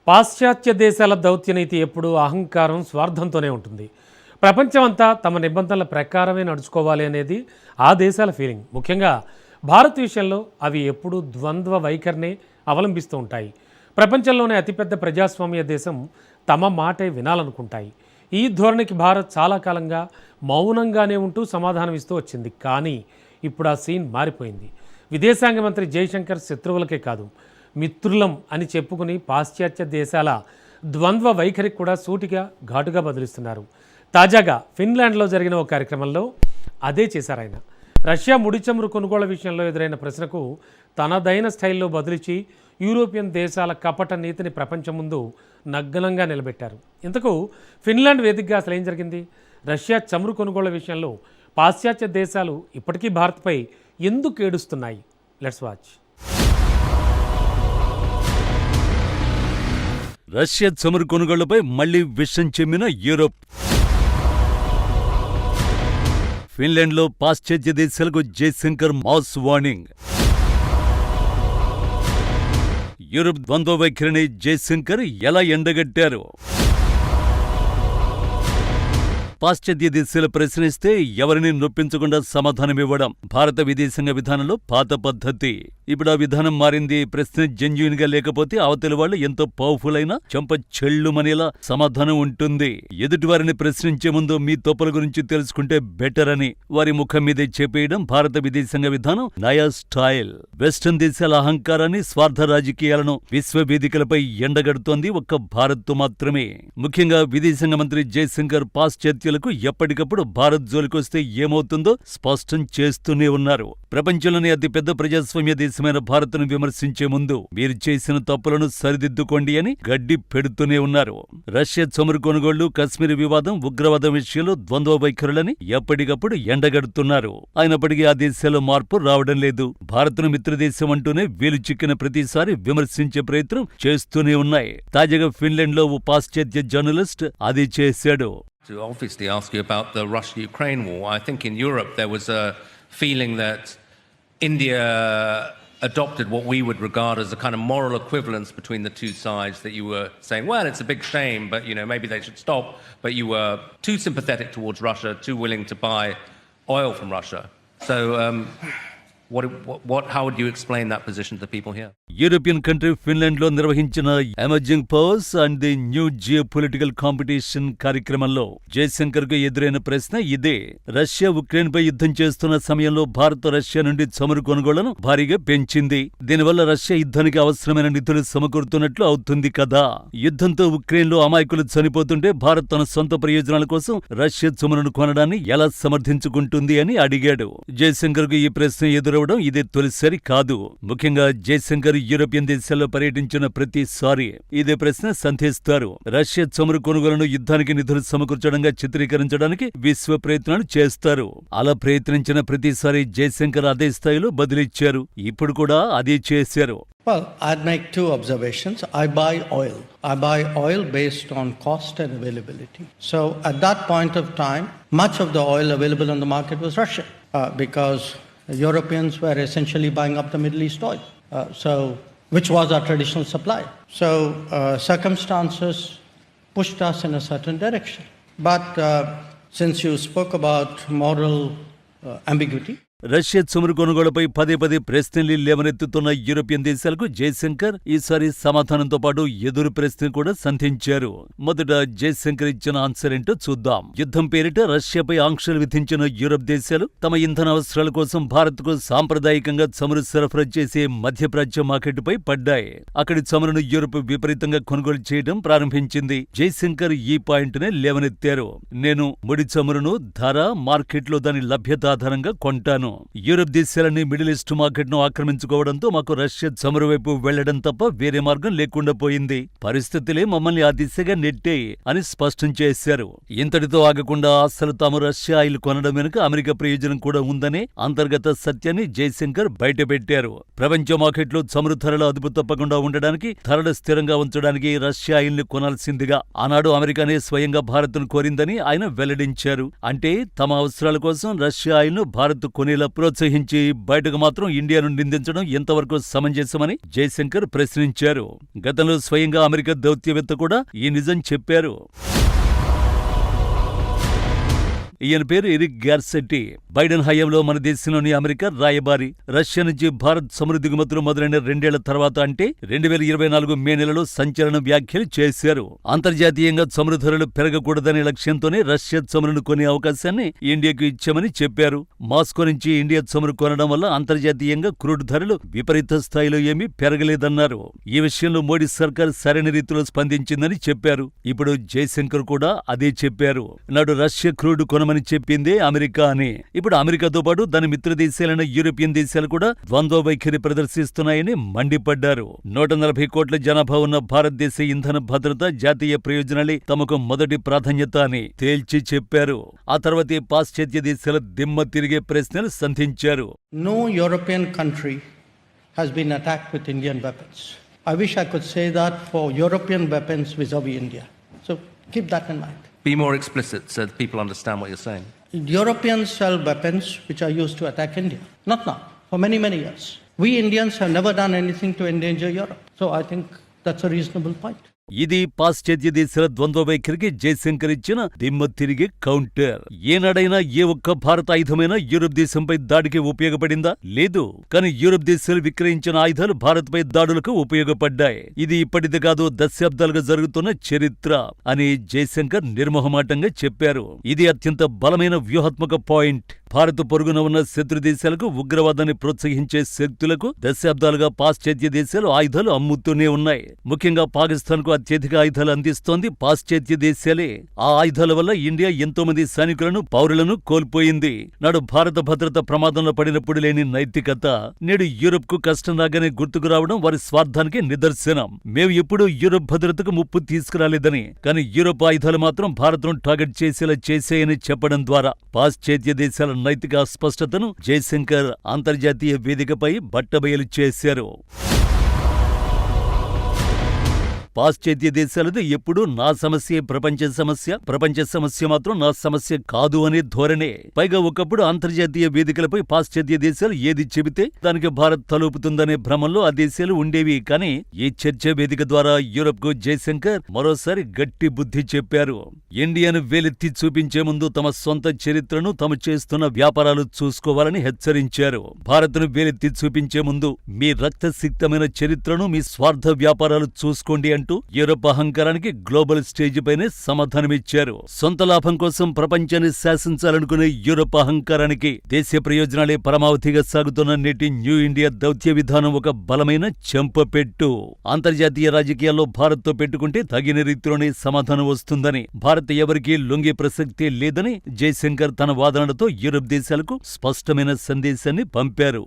పాశ్చాత్య దేశాల దౌత్యనీతి ఎప్పుడూ అహంకారం, స్వార్థంతోనే ఉంటుంది. ప్రపంచమంతా తమ నిబంధనల ప్రకారమే నడుచుకోవాలి అనేది ఆ దేశాల ఫీలింగ్. ముఖ్యంగా భారత్ విషయంలో అవి ఎప్పుడూ ద్వంద్వ వైఖరినే అవలంబిస్తూ ఉంటాయి. ప్రపంచంలోనే అతిపెద్ద ప్రజాస్వామ్య దేశం తమ మాటే వినాలనుకుంటాయి. ఈ ధోరణికి భారత్ చాలా కాలంగా మౌనంగానే ఉంటూ సమాధానం ఇస్తూ వచ్చింది. కానీ ఇప్పుడు ఆ సీన్ మారిపోయింది. విదేశాంగ మంత్రి జయశంకర్ శత్రువులకే కాదు, మిత్రులం అని చెప్పుకుని పాశ్చాత్య దేశాల ద్వంద్వ వైఖరికి కూడా సూటిగా ఘాటుగా బదులిస్తున్నారు. తాజాగా ఫిన్లాండ్లో జరిగిన ఒక కార్యక్రమంలో అదే చేశారు ఆయన. రష్యా ముడి చమురు కొనుగోళ్ల విషయంలో ఎదురైన ప్రశ్నకు తనదైన స్టైల్లో బదులిచ్చి యూరోపియన్ దేశాల కపట నీతిని ప్రపంచం ముందు నగ్నంగా నిలబెట్టారు. ఇంతకు ఫిన్లాండ్ వేదికగా అసలు ఏం జరిగింది? రష్యా చమురు కొనుగోళ్ల విషయంలో పాశ్చాత్య దేశాలు ఇప్పటికీ భారత్పై ఎందుకు ఏడుస్తున్నాయి? Let's watch. రష్యా చమురు కొనుగోళ్లపై మళ్లీ విషం చెమ్మిన యూరోప్. ఫిన్లాండ్లో పాశ్చాత్య దేశాలకు జయశంకర్ మాస్ వార్నింగ్. యూరోప్ ద్వంద్వ వైఖరిని జయశంకర్ ఎలా ఎండగట్టారు? పాశ్చాత్య దేశాలు ప్రశ్నిస్తే ఎవరిని నొప్పించకుండా సమాధానమివ్వడం భారత విదేశాంగ విధానంలో పాత పద్ధతి. ఇప్పుడు ఆ విధానం మారింది. ప్రశ్న జెన్యూన్ గా లేకపోతే అవతలి వాళ్ళు ఎంతో పవర్ఫుల్ అయినా చెంప చెళ్ళుమనేలా సమాధానం ఉంటుంది. ఎదుటివారిని ప్రశ్నించే ముందు మీ తప్పుల గురించి తెలుసుకుంటే బెటర్ అని వారి ముఖం మీదే చెప్పేయడం భారత విదేశాంగ విధానం నయా స్టైల్. వెస్టర్న్ దేశాల అహంకారాన్ని, స్వార్థ రాజకీయాలను విశ్వవేదికలపై ఎండగడుతోంది ఒక్క భారత్ మాత్రమే. ముఖ్యంగా విదేశాంగ మంత్రి జయశంకర్ పాశ్చాత్య ఎప్పటికప్పుడు భారత్ జోలికొస్తే ఏమవుతుందో స్పష్టం చేస్తూనే ఉన్నారు. ప్రపంచంలోనే అతిపెద్ద ప్రజాస్వామ్య దేశమైన భారత్ను విమర్శించే ముందు మీరు చేసిన తప్పులను సరిదిద్దుకోండి అని గడ్డి పెడుతూనే ఉన్నారు. రష్యా చమురు కొనుగోళ్లు, కశ్మీర్ వివాదం, ఉగ్రవాదం విషయంలో ద్వంద్వ వైఖరులని ఎప్పటికప్పుడు ఎండగడుతున్నారు. అయినప్పటికీ ఆ దేశాల్లో మార్పు రావడం లేదు. భారత్ను మిత్రదేశం అంటూనే వీలు చిక్కిన ప్రతిసారి విమర్శించే ప్రయత్నం చేస్తూనే ఉన్నాయి. తాజాగా ఫిన్లాండ్లో ఓ పాశ్చాత్య జర్నలిస్ట్ అది చేశాడు. To obviously ask you about the Russia-Ukraine war. I think in Europe there was a feeling that India adopted what we would regard as a kind of moral equivalence between the two sides, that you were saying, well, it's a big shame, but maybe they should stop, but you were too sympathetic towards Russia, too willing to buy oil from Russia. So how would you explain that position to the people here? European country Finland లో నిర్వహించిన emerging powers and the new geo political competition కార్యక్రమంలో జయశంకర్ కు ఎదురైన ప్రశ్న ఇదే. Russia Ukraine పై యుద్ధం చేస్తున్న సమయంలో భారత్ రష్యా నుండి చమురు కొనుగోళ్లను భారీగా పెంచింది. దీనివల్ల రష్యా యుద్ధానికి అవసరమైన నిధులు సమకూరుతున్నట్లు అవుతుంది కదా. యుద్ధంతో ఉక్రెయిన్ లో అమాయకులు చనిపోతుంటే భారత్ తన సొంత ప్రయోజనాల కోసం రష్యా చమురును కొనడాన్ని ఎలా సమర్థించుకుంటుంది అని అడిగాడు. జయశంకర్ కు ఈ ప్రశ్న ఎదురవడం ఇదే తొలిసారి కాదు. ముఖ్యంగా జయశంకర్ యూరోపియన్ దేశాల్లో పర్యటించిన ప్రతిసారి ఇదే ప్రశ్న సంధిస్తారు. రష్యా చమురు కొనుగోలును యుద్ధానికి నిధులు సమకూర్చడంగా చిత్రీకరించడానికి విశ్వ ప్రయత్నాలు చేస్తారు. అలా ప్రయత్నించిన ప్రతిసారి జయశంకర్ అదే స్థాయిలో బదిలిచ్చారు. ఇప్పుడు కూడా అదే చేశారు. Well, I'd make two observations. I buy oil based on cost and availability. So at that point of time, much of the oil available on the market was Russian because Europeans were essentially buying up the Middle East oil. Which was our traditional supply. So circumstances pushed us in a certain direction. But since you spoke about moral ambiguity, Russia చమురు కొనుగోళ్లపై పదే పదే ప్రశ్నలు లేవనెత్తుతున్న European దేశాలకు జయశంకర్ ఈసారి సమాధానంతో పాటు ఎదురు ప్రశ్న కూడా సంధించారు. మొదట జయశంకర్ ఇచ్చిన ఆన్సర్ ఏంటో చూద్దాం. యుద్ధం పేరిట రష్యాపై ఆంక్షలు విధించిన యూరప్ దేశాలు తమ ఇంధన అవసరాల కోసం భారత్కు సాంప్రదాయకంగా చమురు సరఫరా చేసే మధ్యప్రాచ్య మార్కెట్పై పడ్డాయి. అక్కడి చమురును యూరప్ విపరీతంగా కొనుగోలు చేయడం ప్రారంభించింది. జయశంకర్ ఈ పాయింట్ నే లేవనెత్తారు. నేను ముడి చమురును ధర, మార్కెట్లో దాని లభ్యత ఆధారంగా కొంటాను. యూరప్ దేశాలన్నీ మిడిల్ ఈస్ట్ మార్కెట్ ను ఆక్రమించుకోవడంతో మాకు రష్యా చమురు వైపు వెళ్లడం తప్ప వేరే మార్గం లేకుండా పోయింది. పరిస్థితులే మమ్మల్ని ఆ దిశగా నెట్టాయి అని స్పష్టం చేశారు. ఇంతటితో ఆగకుండా అసలు తాము రష్యా ఆయిల్ కొనడం వెనుక అమెరికా ప్రయోజనం కూడా ఉందనే అంతర్గత సత్యాన్ని జయశంకర్ బయటపెట్టారు. ప్రపంచ మార్కెట్లో చమురు ధరలు అదుపు తప్పకుండా ఉండడానికి, ధరలు స్థిరంగా ఉంచడానికి రష్యా ఆయిల్ ని కొనాల్సిందిగా ఆనాడు అమెరికానే స్వయంగా భారత్ను కోరిందని ఆయన వెల్లడించారు. అంటే తమ అవసరాల కోసం రష్యా ఆయిల్ ను భారత్ కొనే ఇలా ప్రోత్సహించి బయటకు మాత్రం ఇండియాను నిందించడం ఎంతవరకు సమంజసమని జయశంకర్ ప్రశ్నించారు. గతంలో స్వయంగా అమెరికా దౌత్యవేత్త కూడా ఈ నిజం చెప్పారు. ఈయన పేరు ఎరిక్ గార్సెట్టి. బైడెన్ హయాంలో మన దేశంలోని అమెరికా రాయబారి. రష్యా నుంచి భారత్ చమురు దిగుమతులు మొదలైన 2 ఏళ్ల తర్వాత అంటే 2024 మే నెలలో సంచలన వ్యాఖ్యలు చేశారు. అంతర్జాతీయంగా చమురు ధరలు పెరగకూడదనే లక్ష్యంతోనే రష్యా చమురును కొనే అవకాశాన్ని ఇండియాకు ఇచ్చామని చెప్పారు. మాస్కో నుంచి ఇండియా చమురు కొనడం వల్ల అంతర్జాతీయంగా క్రూడ్ ధరలు విపరీత స్థాయిలో ఏమీ పెరగలేదన్నారు. ఈ విషయంలో మోడీ సర్కార్ సరైన రీతిలో స్పందించిందని చెప్పారు. ఇప్పుడు జయశంకర్ కూడా అదే చెప్పారు. నాడు రష్యా క్రూడ్ కొనమని చెప్పిందే అమెరికా అని. ఇప్పుడు అమెరికాతో పాటు దాని మిత్ర దేశాలైన యూరోపియన్ దేశాలు కూడా ద్వంద్వ వైఖరి ప్రదర్శిస్తున్నాయని మండిపడ్డారు. 140 కోట్ల జనాభా ఉన్న భారతదేశ ఇంధన భద్రత, జాతీయ ప్రయోజనాలే తమకు మొదటి ప్రాధాన్యత అని తేల్చి చెప్పారు. ఆ తర్వాతే పాశ్చాత్య దేశాల దిమ్మ తిరిగే ప్రశ్నలు సంధించారు. No European country has been attacked with Indian weapons. I wish I could say that for European weapons vis-a-vis India. So keep that in mind. Be more explicit so that people understand what you're saying. Europeans sell weapons which are used to attack India. Not now, for many, many years. We Indians have never done anything to endanger Europe. So I think that's a reasonable point. ఇది పాశ్చాత్య దేశాల ద్వంద్వ వైఖరికి జయశంకర్ ఇచ్చిన దిమ్మ తిరిగే counter. ఏనాడైనా ఏ ఒక్క భారత ఆయుధమైనా యూరప్ దేశంపై దాడికి ఉపయోగపడిందా? లేదు. కానీ యూరప్ దేశాలు విక్రయించిన ఆయుధాలు భారత్ పై దాడులకు ఉపయోగపడ్డాయి. ఇది ఇప్పటిది కాదు, దశాబ్దాలుగా జరుగుతున్న చరిత్ర అని జయశంకర్ నిర్మోహమాటంగా చెప్పారు. ఇది అత్యంత బలమైన వ్యూహాత్మక పాయింట్. భారత్ పొరుగున ఉన్న శత్రు దేశాలకు, ఉగ్రవాదాన్ని ప్రోత్సహించే శక్తులకు దశాబ్దాలుగా పాశ్చాత్య దేశాలు ఆయుధాలు అమ్ముతూనే ఉన్నాయి. ముఖ్యంగా పాకిస్తాన్ కు అత్యధిక ఆయుధాలు అందిస్తోంది పాశ్చాత్య దేశాలే. ఆ ఆయుధాల వల్ల ఇండియా ఎంతో మంది సైనికులను, పౌరులను కోల్పోయింది. నాడు భారత భద్రత ప్రమాదంలో పడినప్పుడు లేని నైతికత నేడు యూరప్ కు కష్టం రాగానే గుర్తుకు రావడం వారి స్వార్థానికి నిదర్శనం. మేము ఎప్పుడూ యూరప్ భద్రతకు ముప్పు తీసుకురాలేదని, కానీ యూరప్ ఆయుధాలు మాత్రం భారత్ను టార్గెట్ చేసేలా చేశాయని చెప్పడం ద్వారా పాశ్చాత్య దేశాల నైతిక అస్పష్టతను జయశంకర్ అంతర్జాతీయ వేదికపై బట్టబయలు చేశారు. పాశ్చాత్య దేశాలది ఎప్పుడూ నా సమస్యే ప్రపంచ సమస్య, ప్రపంచ సమస్య మాత్రం నా సమస్య కాదు అనే ధోరణే. పైగా ఒకప్పుడు అంతర్జాతీయ వేదికలపై పాశ్చాత్య దేశాలు ఏది చెబితే దానికి భారత్ తలుపుతుందనే భ్రమంలో ఆ దేశాలు ఉండేవి. కానీ ఈ చర్చ వేదిక ద్వారా యూరప్ కు జయశంకర్ మరోసారి గట్టి బుద్ధి చెప్పారు. ఇండియాను వేలెత్తి చూపించే ముందు తమ సొంత చరిత్రను, తాము చేస్తున్న వ్యాపారాలు చూసుకోవాలని హెచ్చరించారు. భారత్ను వేలెత్తి చూపించే ముందు మీ రక్తసిక్తమైన చరిత్రను, మీ స్వార్థ వ్యాపారాలు చూసుకోండి అంటూ యూరప్ అహంకారానికి గ్లోబల్ స్టేజ్ పైనే సమాధానమిచ్చారు. సొంత లాభం కోసం ప్రపంచాన్ని శాసించాలనుకునే యూరప్ అహంకారానికి దేశ ప్రయోజనాలే పరమావధిగా సాగుతున్న నేటి న్యూ ఇండియా దౌత్య విధానం ఒక బలమైన చెంపపెట్టు. అంతర్జాతీయ రాజకీయాల్లో భారత్తో పెట్టుకుంటే తగిన రీతిలోనే సమాధానం వస్తుందని, భారత్ ఎవరికీ లొంగే ప్రసక్తే లేదని జయశంకర్ తన వాదనలతో యూరప్ దేశాలకు స్పష్టమైన సందేశాన్ని పంపారు.